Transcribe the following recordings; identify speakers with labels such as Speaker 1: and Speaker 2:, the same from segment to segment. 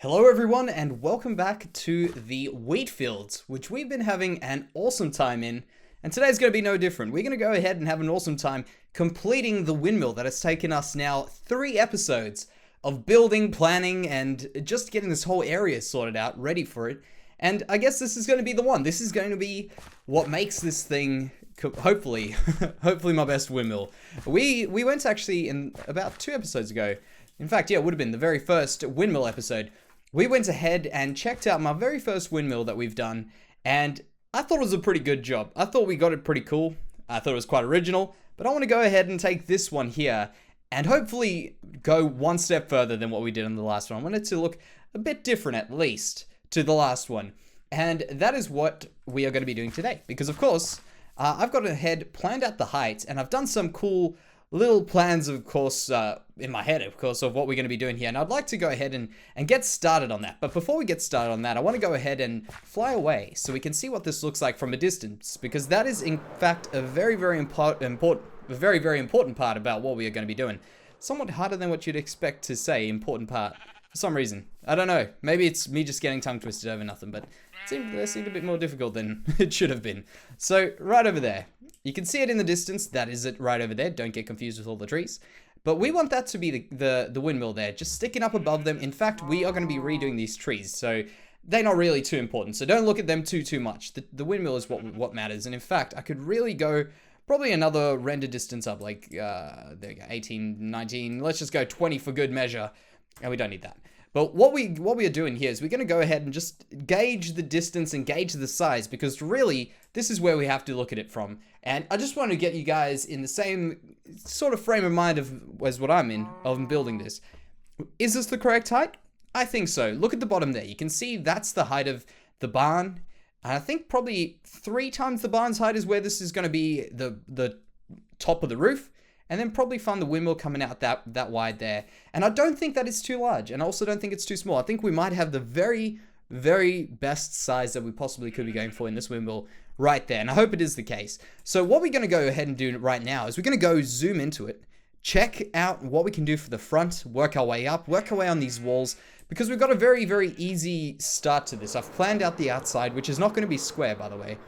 Speaker 1: Hello everyone and welcome back to the wheat fields, which we've been having an awesome time in, and today's going to be no different. We're going to go ahead and have an awesome time completing the windmill that has taken us now 3 episodes of building, planning, and just getting this whole area sorted out, ready for it. And I guess this is going to be the one. This is going to be what makes this thing hopefully my best windmill. We went actually in about 2 episodes ago. In fact, yeah, it would have been the very first windmill episode. We went ahead and checked out my very first windmill that we've done, and I thought it was a pretty good job. I thought we got it pretty cool. I thought it was quite original, but I want to go ahead and take this one here and hopefully go one step further than what we did in the last one. I want it to look a bit different, at least, to the last one. And that is what we are going to be doing today, because of course, I've got ahead planned out the height, and I've done some cool little plans, of course, in my head, of course, of what we're going to be doing here. And I'd like to go ahead and get started on that. But before we get started on that, I want to go ahead and fly away so we can see what this looks like from a distance, because that is, in fact, a very, very important part about what we are going to be doing. Somewhat harder than what you'd expect to say, important part, for some reason. I don't know. Maybe it's me just getting tongue twisted over nothing, but that seemed a bit more difficult than it should have been. So, right over there. You can see it in the distance. That is it right over there. Don't get confused with all the trees. But we want that to be the windmill there, just sticking up above them. In fact, we are going to be redoing these trees, so they're not really too important. So don't look at them too much. The windmill is what matters. And in fact, I could really go probably another render distance up, like, there we go, 18, 19. Let's just go 20 for good measure. And we don't need that. But what we are doing here is we're going to go ahead and just gauge the distance and gauge the size, because really, this is where we have to look at it from. And I just want to get you guys in the same sort of frame of mind as what I'm in, of building this. Is this the correct height? I think so. Look at the bottom there. You can see that's the height of the barn. And I think probably 3 times the barn's height is where this is going to be the top of the roof. And then probably find the windmill coming out that wide there. And I don't think that it's too large. And I also don't think it's too small. I think we might have the very, very best size that we possibly could be going for in this windmill right there. And I hope it is the case. So what we're going to go ahead and do right now is we're going to go zoom into it. Check out what we can do for the front. Work our way up. Work our way on these walls. Because we've got a very, very easy start to this. I've planned out the outside, which is not going to be square, by the way.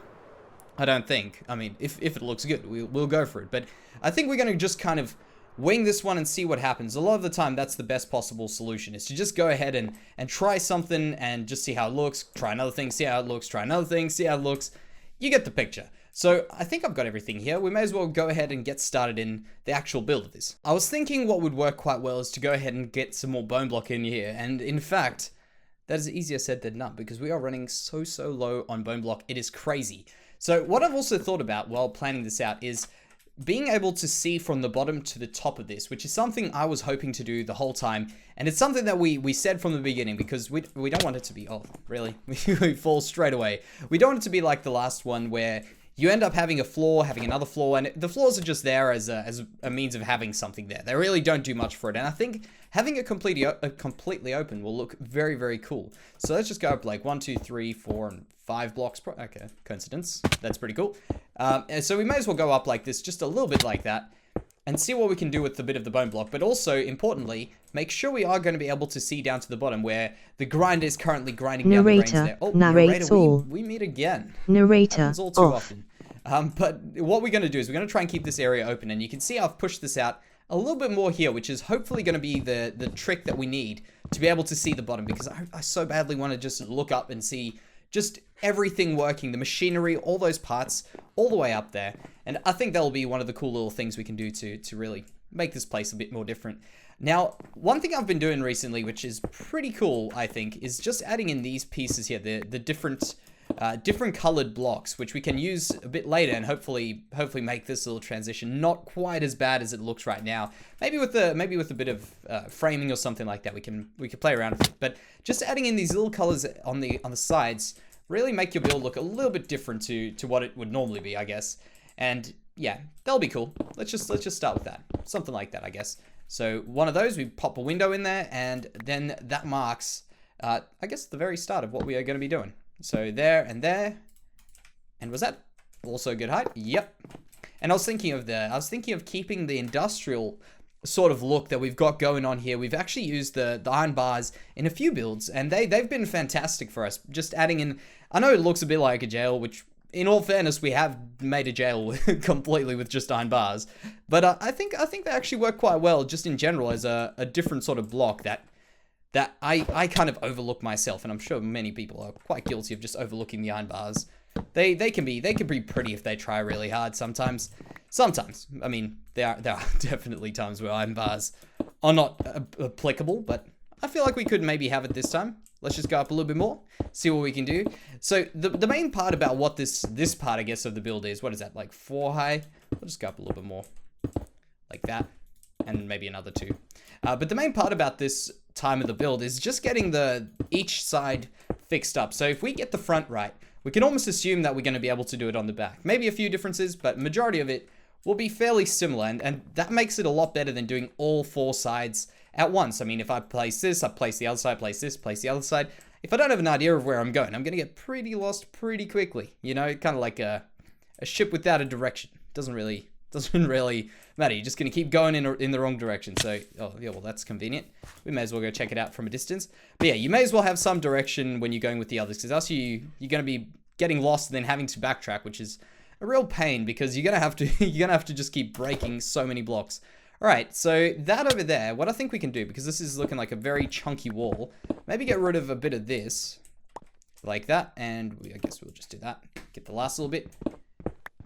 Speaker 1: I don't think. I mean, if it looks good, we'll go for it. But I think we're going to just kind of wing this one and see what happens. A lot of the time, that's the best possible solution, is to just go ahead and try something and just see how it looks. Try another thing, see how it looks. Try another thing, see how it looks. You get the picture. So I think I've got everything here. We may as well go ahead and get started in the actual build of this. I was thinking what would work quite well is to go ahead and get some more bone block in here. And in fact, that is easier said than done, because we are running so low on bone block. It is crazy. So what I've also thought about while planning this out is being able to see from the bottom to the top of this, which is something I was hoping to do the whole time. And it's something that we said from the beginning, because we don't want it to be, oh, really? We fall straight away. We don't want it to be like the last one where you end up having a floor, having another floor, and the floors are just there as a means of having something there. They really don't do much for it. And I think having it completely open will look very, very cool. So let's just go up like 1, 2, 3, 4, and 5 blocks. Okay, coincidence. That's pretty cool. And so we may as well go up like this, just a little bit like that, and see what we can do with the bit of the bone block. But also, importantly, make sure we are going to be able to see down to the bottom where the grinder is currently grinding down the grains there. Oh, narrator, we meet again.
Speaker 2: Narrator
Speaker 1: happens all too often. But what we're going to do is we're going to try and keep this area open. And you can see I've pushed this out a little bit more here, which is hopefully going to be the trick that we need to be able to see the bottom. Because I so badly want to just look up and see just everything working, the machinery, all those parts, all the way up there. And I think that'll be one of the cool little things we can do to really make this place a bit more different. Now, one thing I've been doing recently, which is pretty cool, I think, is just adding in these pieces here, the different colored blocks, which we can use a bit later and hopefully make this little transition not quite as bad as it looks right now. Maybe with a bit of framing or something like that, we can play around with it. But just adding in these little colors on the sides really make your build look a little bit different to what it would normally be, I guess. And yeah, that'll be cool. Let's just start with that, something like that, I guess. So one of those, we pop a window in there, and then that marks, I guess, the very start of what we are going to be doing. So there and there. And was that also good height? Yep. And I was thinking of keeping the industrial sort of look that we've got going on here, we've actually used the iron bars in a few builds, and they've been fantastic for us. Just adding in, I know it looks a bit like a jail, which in all fairness, we have made a jail completely with just iron bars, but I think they actually work quite well just in general as a different sort of block that I kind of overlook myself, and I'm sure many people are quite guilty of just overlooking the iron bars. They can be pretty if they try really hard sometimes. I mean, there are definitely times where iron bars are not applicable, but I feel like we could maybe have it this time. Let's just go up a little bit more, see what we can do. So the main part about what this part, I guess, of the build is, what is that, like 4 high? We'll just go up a little bit more, like that, and maybe another 2. But the main part about this time of the build is just getting each side fixed up. So if we get the front right, we can almost assume that we're going to be able to do it on the back. Maybe a few differences, but majority of it will be fairly similar, and that makes it a lot better than doing all 4 sides at once. I mean, if I place this, I place the other side, place this, place the other side. If I don't have an idea of where I'm going, I'm going to get pretty lost pretty quickly. You know, kind of like a ship without a direction. Doesn't really matter. You're just going to keep going in the wrong direction. So, oh yeah, well, that's convenient. We may as well go check it out from a distance. But yeah, you may as well have some direction when you're going with the others, because else you're going to be getting lost and then having to backtrack, which is a real pain, because you're going to have to just keep breaking so many blocks. All right, so that over there, what I think we can do, because this is looking like a very chunky wall, maybe get rid of a bit of this, like that, and I guess we'll just do that. Get the last little bit,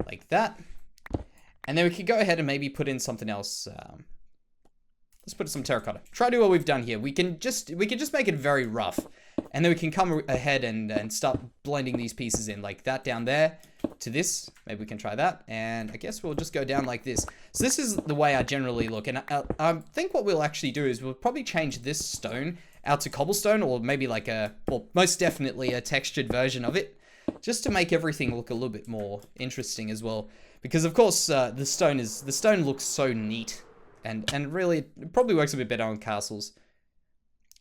Speaker 1: like that. And then we could go ahead and maybe put in something else. Let's put some terracotta. Try to do what we've done here. We can just make it very rough. And then we can come ahead and start blending these pieces in, like that down there to this. Maybe we can try that. And I guess we'll just go down like this. So this is the way I generally look. And I think what we'll actually do is we'll probably change this stone out to cobblestone, or maybe like well, most definitely a textured version of it, just to make everything look a little bit more interesting as well. Because of course, the stone looks so neat, and really it probably works a bit better on castles.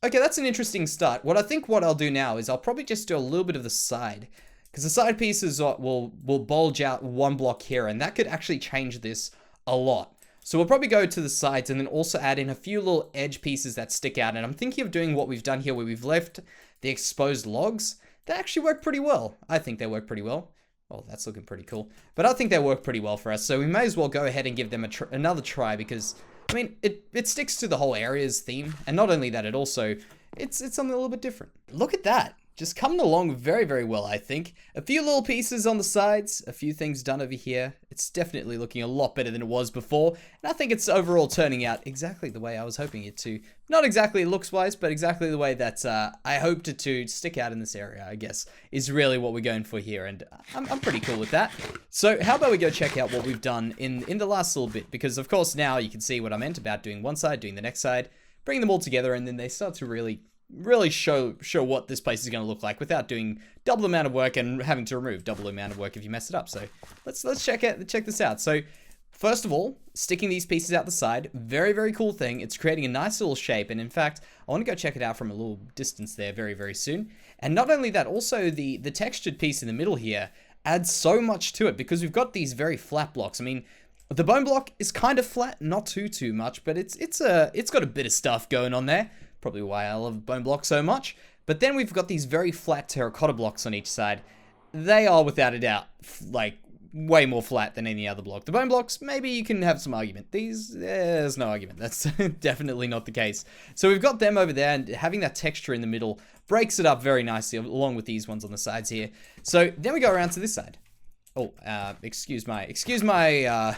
Speaker 1: Okay, that's an interesting start. What I'll do now is I'll probably just do a little bit of the side, because the side pieces will bulge out 1 block here, and that could actually change this a lot. So we'll probably go to the sides and then also add in a few little edge pieces that stick out. And I'm thinking of doing what we've done here, where we've left the exposed logs. They actually work pretty well. I think they work pretty well. Oh, that's looking pretty cool. But I think they work pretty well for us. So we may as well go ahead and give them another try, because, I mean, it sticks to the whole area's theme. And not only that, it's something a little bit different. Look at that. Just coming along very, very well, I think. A few little pieces on the sides, a few things done over here. It's definitely looking a lot better than it was before. And I think it's overall turning out exactly the way I was hoping it to. Not exactly looks-wise, but exactly the way that I hoped it to stick out in this area, I guess, is really what we're going for here. And I'm pretty cool with that. So how about we go check out what we've done in the last little bit? Because, of course, now you can see what I meant about doing one side, doing the next side, bring them all together, and then they start to really show what this place is going to look like without doing double the amount of work and having to remove double the amount of work if you mess it up. So let's check this out. So first of all, sticking these pieces out the side, very, very cool thing. It's creating a nice little shape, and in fact, I want to go check it out from a little distance there very, very soon. And not only that, also the textured piece in the middle here adds so much to it, because we've got these very flat blocks. I mean, the bone block is kind of flat, not too much, but it's got a bit of stuff going on there. Probably why I love bone blocks so much. But then we've got these very flat terracotta blocks on each side. They are, without a doubt, like way more flat than any other block. The bone blocks, maybe you can have some argument. These, there's no argument. That's definitely not the case. So we've got them over there, and having that texture in the middle breaks it up very nicely, along with these ones on the sides here. So then we go around to this side. Oh, excuse my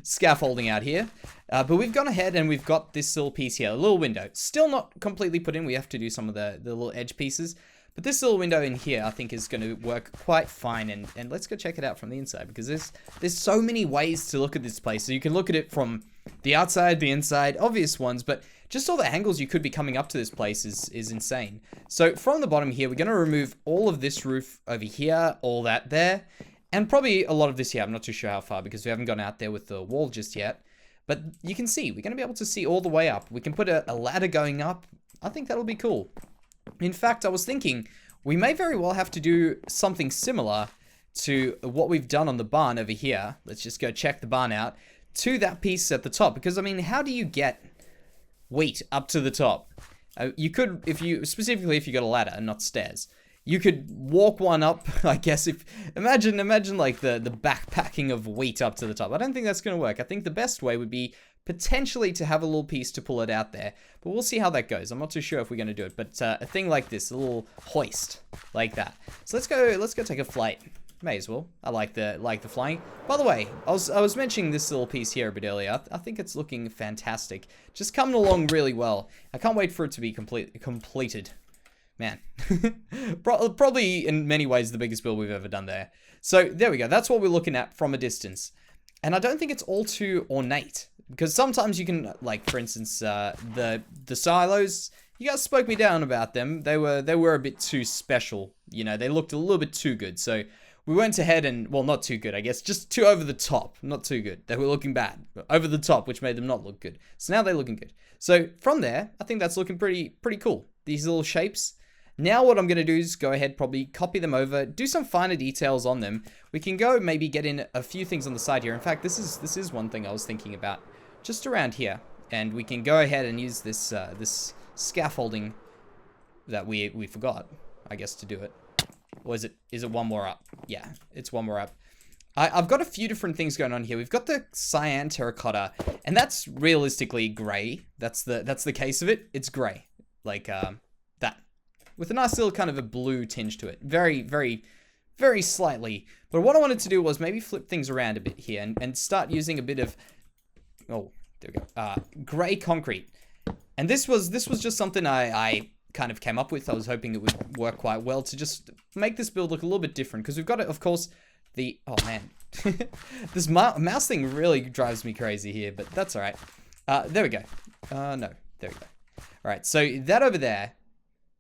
Speaker 1: scaffolding out here. But we've gone ahead and we've got this little piece here, a little window. Still not completely put in. We have to do some of the little edge pieces. But this little window in here, I think, is going to work quite fine. And let's go check it out from the inside, because there's so many ways to look at this place. So you can look at it from the outside, the inside, obvious ones, but just all the angles you could be coming up to this place is insane. So from the bottom here, we're going to remove all of this roof over here, all that there. And probably a lot of this here. I'm not too sure how far, because we haven't gone out there with the wall just yet. But you can see, we're going to be able to see all the way up. We can put a ladder going up. I think that'll be cool. In fact, I was thinking we may very well have to do something similar to what we've done on the barn over here. Let's just go check the barn out. to that piece at the top. Because, I mean, how do you get wheat up to the top? You could, specifically if you got a ladder and not stairs, you could walk one up, I guess. Imagine like the backpacking of wheat up to the top. I don't think that's going to work. I think the best way would be potentially to have a little piece to pull it out there, but we'll see how that goes. I'm not too sure if we're going to do it, but a thing like this, a little hoist like that. So let's go take a flight. May as well. I like the flying. By the way, I was mentioning this little piece here a bit earlier. I think it's looking fantastic. Just coming along really well. I can't wait for it to be completed. Man, probably in many ways the biggest build we've ever done there. So there we go. That's what we're looking at from a distance. And I don't think it's all too ornate, because sometimes you can, like, for instance, the silos, you guys spoke me down about them. They were a bit too special. You know, they looked a little bit too good. So we went ahead and, well, not too good, I guess, just too over the top. Not too good. They were looking bad. Over the top, which made them not look good. So now they're looking good. So from there, I think that's looking pretty cool. These little shapes. Now what I'm going to do is go ahead, probably copy them over, do some finer details on them. We can go maybe get in a few things on the side here. In fact, this is one thing I was thinking about just around here. And we can go ahead and use this this scaffolding that we forgot, I guess, to do it. Or is it one more up? Yeah, it's one more up. I've got a few different things going on here. We've got the cyan terracotta, and that's realistically gray. That's the case of it. It's gray, like that, with a nice little kind of a blue tinge to it. Very, very, very slightly. But what I wanted to do was maybe flip things around a bit here and start using a bit of, oh, there we go, gray concrete. And this was just something I kind of came up with. I was hoping it would work quite well to just make this build look a little bit different, because we've got it, of course, oh man, this mouse thing really drives me crazy here, but that's all right. There we go. No, there we go. All right, so that over there,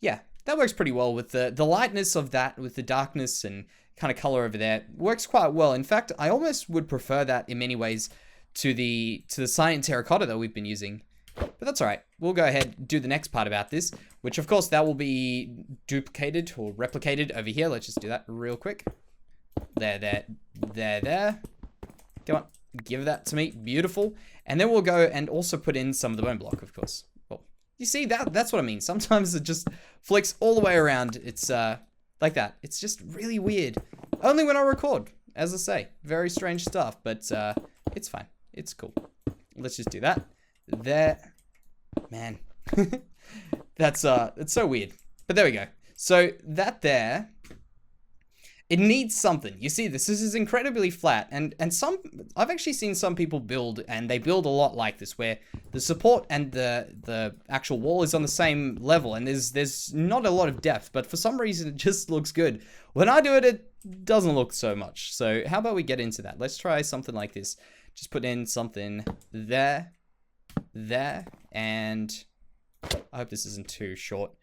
Speaker 1: yeah, that works pretty well with the lightness of that, with the darkness and kind of color over there. Works quite well. In fact, I almost would prefer that in many ways to the cyan terracotta that we've been using. But that's all right. We'll go ahead and do the next part about this, which of course that will be duplicated or replicated over here. Let's just do that real quick. There. Come on, give that to me. Beautiful. And then we'll go and also put in some of the bone block, of course. Well, you see, that's what I mean. Sometimes it just flicks all the way around. It's like that. It's just really weird. Only when I record, as I say. Very strange stuff, but it's fine. It's cool. Let's just do that. There. Man. It's so weird. But there we go. So that there, it needs something. You see this is incredibly flat, and I've actually seen some people build, and they build a lot like this, where the support and the actual wall is on the same level, and there's not a lot of depth, but for some reason it just looks good. When I do it, it doesn't look so much. So how about we get into that? Let's try something like this. Just put in something there, and I hope this isn't too short.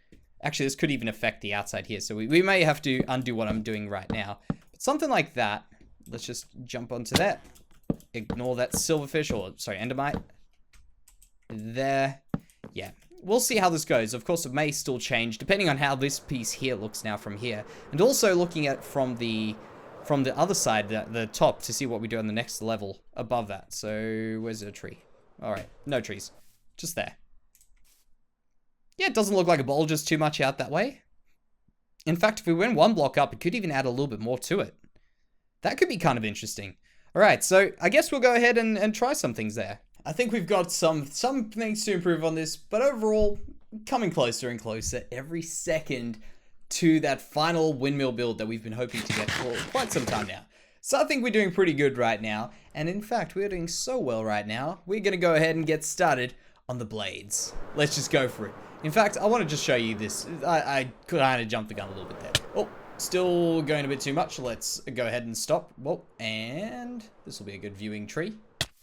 Speaker 1: Actually, this could even affect the outside here, so we may have to undo what I'm doing right now. But something like that. Let's just jump onto that. Ignore that silverfish, or sorry, endermite. There. Yeah. We'll see how this goes. Of course, it may still change, depending on how this piece here looks now from here. And also looking at from the other side, the top, to see what we do on the next level above that. So, where's the tree? Alright, no trees. Just there. Yeah, it doesn't look like a bowl just too much out that way. In fact, if we went one block up, it could even add a little bit more to it. That could be kind of interesting. Alright, so I guess we'll go ahead and try some things there. I think we've got some things to improve on this, but overall, coming closer and closer every second to that final windmill build that we've been hoping to get for quite some time now. So I think we're doing pretty good right now. And in fact, we're doing so well right now, we're going to go ahead and get started on the blades. Let's just go for it. In fact, I want to just show you this. I kind of jumped the gun a little bit there. Oh, still going a bit too much. Let's go ahead and stop. Well, and this will be a good viewing tree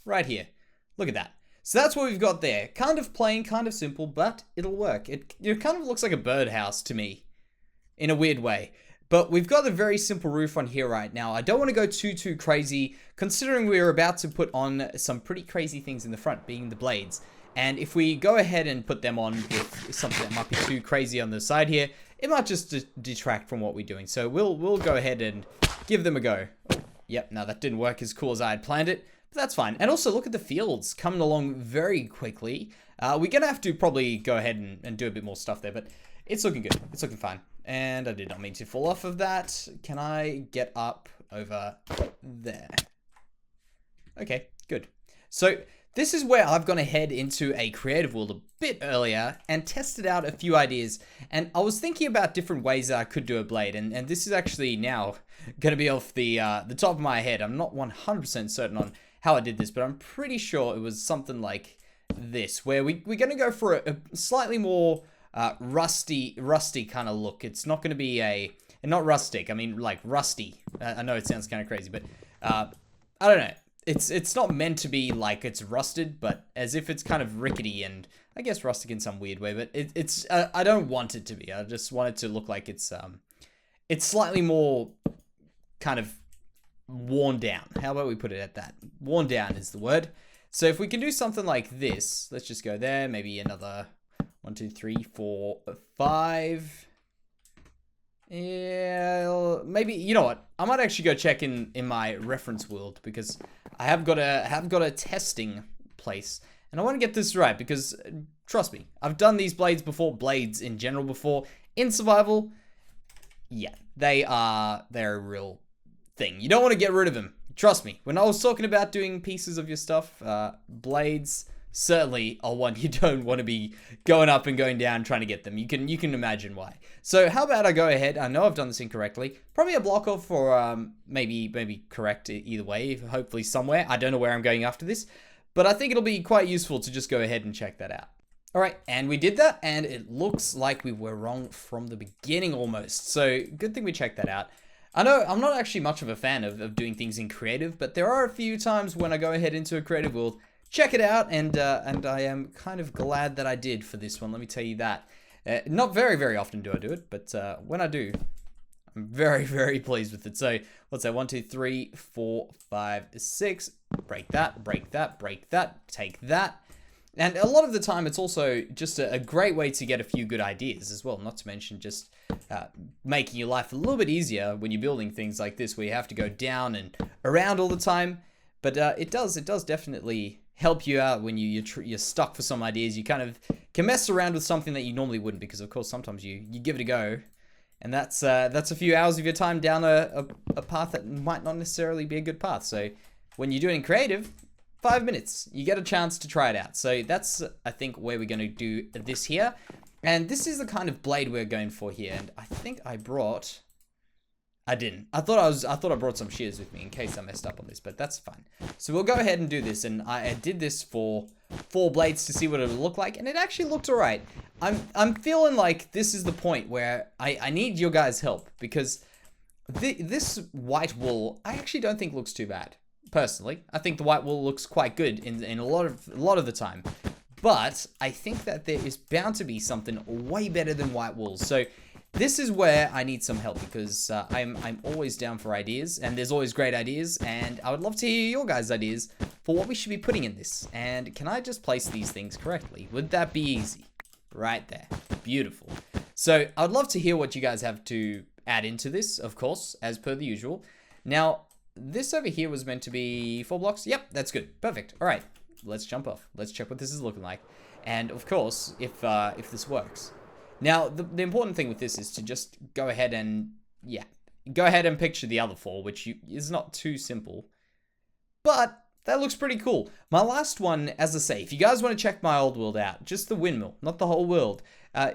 Speaker 1: right here. Look at that. So that's what we've got there. Kind of plain, kind of simple, but it'll work. It kind of looks like a birdhouse to me in a weird way. But we've got a very simple roof on here right now. I don't want to go too crazy, considering we're about to put on some pretty crazy things in the front, being the blades. And if we go ahead and put them on with something that might be too crazy on the side here, it might just detract from what we're doing. So we'll go ahead and give them a go. Oh, yep, no, that didn't work as cool as I had planned it. But that's fine. And also, look at the fields coming along very quickly. We're going to have to probably go ahead and do a bit more stuff there, but it's looking good. It's looking fine. And I did not mean to fall off of that. Can I get up over there? Okay, good. So this is where I've gone ahead into a creative world a bit earlier and tested out a few ideas. And I was thinking about different ways that I could do a blade. And this is actually now going to be off the top of my head. I'm not 100% certain on how I did this, but I'm pretty sure it was something like this, where we're going to go for a slightly more rusty kind of look. It's not going to be not rustic. I mean, like rusty. I know it sounds kind of crazy, but I don't know. It's not meant to be like it's rusted, but as if it's kind of rickety and I guess rustic in some weird way. But it's I don't want it to be. I just want it to look like it's slightly more kind of worn down. How about we put it at that? Worn down is the word. So if we can do something like this, let's just go there. Maybe another 1, 2, 3, 4, 5. Yeah, maybe, you know what? I might actually go check in my reference world because I have got a testing place and I want to get this right because trust me, I've done these blades before, blades in general before in survival. Yeah, they're a real thing. You don't want to get rid of them. Trust me. When I was talking about doing pieces of your stuff, blades certainly are one you don't want to be going up and going down trying to get them. You can imagine why. So how about I go ahead? I know I've done this incorrectly. Probably a block off or maybe correct either way. Hopefully somewhere. I don't know where I'm going after this, but I think it'll be quite useful to just go ahead and check that out. All right, and we did that, and it looks like we were wrong from the beginning almost. So good thing we checked that out. I know I'm not actually much of a fan of doing things in creative, but there are a few times when I go ahead into a creative world, check it out, and I am kind of glad that I did for this one. Let me tell you that. Not very, very often do I do it, but when I do, I'm very, very pleased with it. So let's say 1, 2, 3, 4, 5, 6. Break that, break that, break that, take that. And a lot of the time, it's also just a great way to get a few good ideas as well. Not to mention just making your life a little bit easier when you're building things like this, where you have to go down and around all the time. But it does definitely help you out when you're stuck for some ideas. You kind of can mess around with something that you normally wouldn't, because of course sometimes you give it a go, and that's a few hours of your time down a path that might not necessarily be a good path. So when you're doing creative, 5 minutes, you get a chance to try it out. So that's, I think, where we're going to do this here. And this is the kind of blade we're going for here. And I think I didn't. I thought I brought some shears with me in case I messed up on this, but that's fine. So we'll go ahead and do this. And I did this for 4 blades to see what it would look like, and it actually looked alright. I'm feeling like this is the point where I need your guys' help, because this white wool I actually don't think looks too bad. Personally, I think the white wool looks quite good in a lot of the time, but I think that there is bound to be something way better than white wool. So this is where I need some help, because I'm always down for ideas, and there's always great ideas, and I would love to hear your guys' ideas for what we should be putting in this. And can I just place these things correctly? Would that be easy? Right there. Beautiful. So I would love to hear what you guys have to add into this, of course, as per the usual. Now, this over here was meant to be 4 blocks. Yep, that's good. Perfect. All right, let's jump off. Let's check what this is looking like. And of course, if this works. Now, the important thing with this is to just go ahead and, picture the other 4, which is not too simple. But that looks pretty cool. My last one, as I say, if you guys want to check my old world out, just the windmill, not the whole world,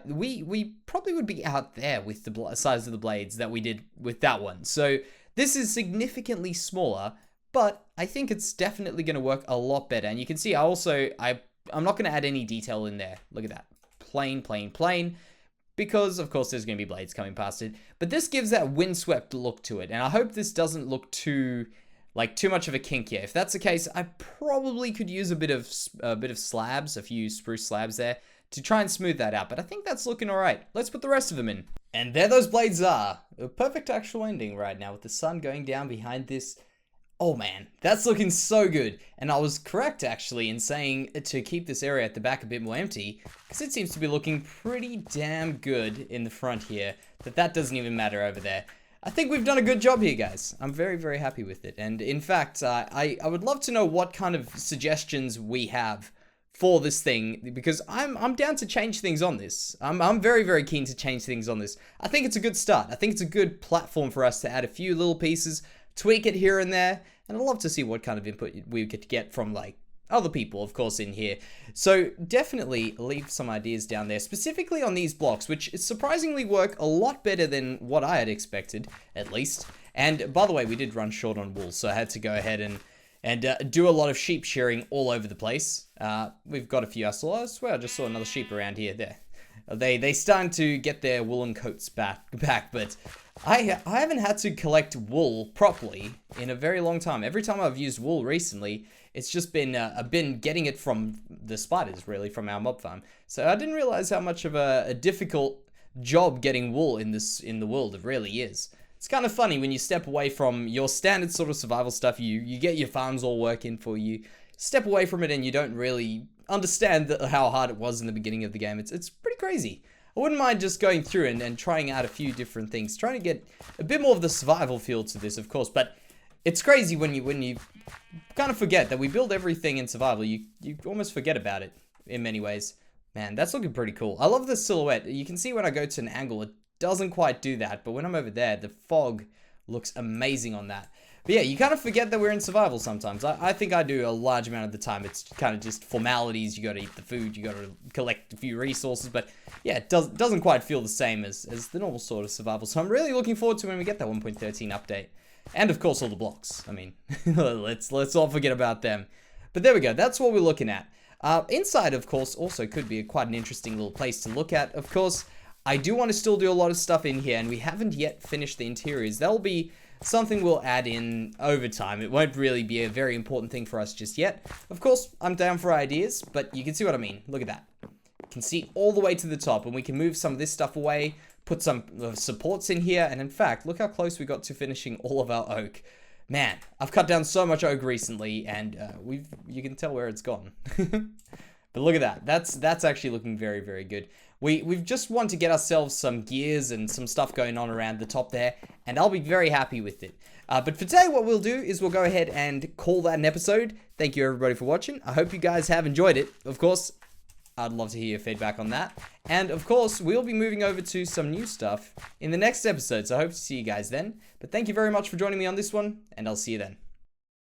Speaker 1: we probably would be out there with the size of the blades that we did with that one. So this is significantly smaller, but I think it's definitely going to work a lot better. And you can see I'm not going to add any detail in there. Look at that. Plain, plain, plain. Because, of course, there's going to be blades coming past it. But this gives that windswept look to it. And I hope this doesn't look too much of a kink here. If that's the case, I probably could use a bit of slabs, a few spruce slabs there, to try and smooth that out. But I think that's looking all right. Let's put the rest of them in. And there those blades are. A perfect actual ending right now with the sun going down behind this. Oh man, that's looking so good. And I was correct actually in saying to keep this area at the back a bit more empty, because it seems to be looking pretty damn good in the front here, that doesn't even matter over there. I think we've done a good job here, guys. I'm very, very happy with it. And in fact, I would love to know what kind of suggestions we have for this thing, because I'm down to change things on this. I'm very, very keen to change things on this. I think it's a good start. I think it's a good platform for us to add a few little pieces, tweak it here and there, and I'd love to see what kind of input we could get from, like, other people, of course, in here. So definitely leave some ideas down there, specifically on these blocks, which surprisingly work a lot better than what I had expected, at least. And by the way, we did run short on wool, so I had to go ahead and do a lot of sheep shearing all over the place. We've got a few. I swear I just saw another sheep around here. There, they starting to get their woolen coats back, but I haven't had to collect wool properly in a very long time. Every time I've used wool recently, it's just been I've been getting it from the spiders, really, from our mob farm. So I didn't realize how much of a difficult job getting wool in the world it really is. It's kind of funny when you step away from your standard sort of survival stuff. You get your farms all working for you. Step away from it and you don't really understand how hard it was in the beginning of the game. It's pretty crazy. I wouldn't mind just going through and trying out a few different things, trying to get a bit more of the survival feel to this, of course. But it's crazy when you kind of forget that we build everything in survival. You almost forget about it in many ways. Man, that's looking pretty cool. I love the silhouette. You can see when I go to an angle, it doesn't quite do that, but when I'm over there, the fog looks amazing on that. But yeah, you kind of forget that we're in survival sometimes. I think I do a large amount of the time. It's kind of just formalities. You got to eat the food. You got to collect a few resources. But yeah, it doesn't quite feel the same as the normal sort of survival. So I'm really looking forward to when we get that 1.13 update. And of course, all the blocks. I mean, let's all forget about them. But there we go. That's what we're looking at. Inside, of course, also could be quite an interesting little place to look at. Of course, I do want to still do a lot of stuff in here, and we haven't yet finished the interiors. That'll be something we'll add in over time. It won't really be a very important thing for us just yet. Of course, I'm down for ideas, but you can see what I mean. Look at that. You can see all the way to the top, and we can move some of this stuff away, put some supports in here, and in fact, look how close we got to finishing all of our oak. Man, I've cut down so much oak recently, and you can tell where it's gone. But look at that. That's actually looking very, very good. We've just want to get ourselves some gears and some stuff going on around the top there, and I'll be very happy with it. But for today, what we'll do is we'll go ahead and call that an episode. Thank you, everybody, for watching. I hope you guys have enjoyed it. Of course, I'd love to hear your feedback on that. And of course, we'll be moving over to some new stuff in the next episode, so I hope to see you guys then. But thank you very much for joining me on this one, and I'll see you then.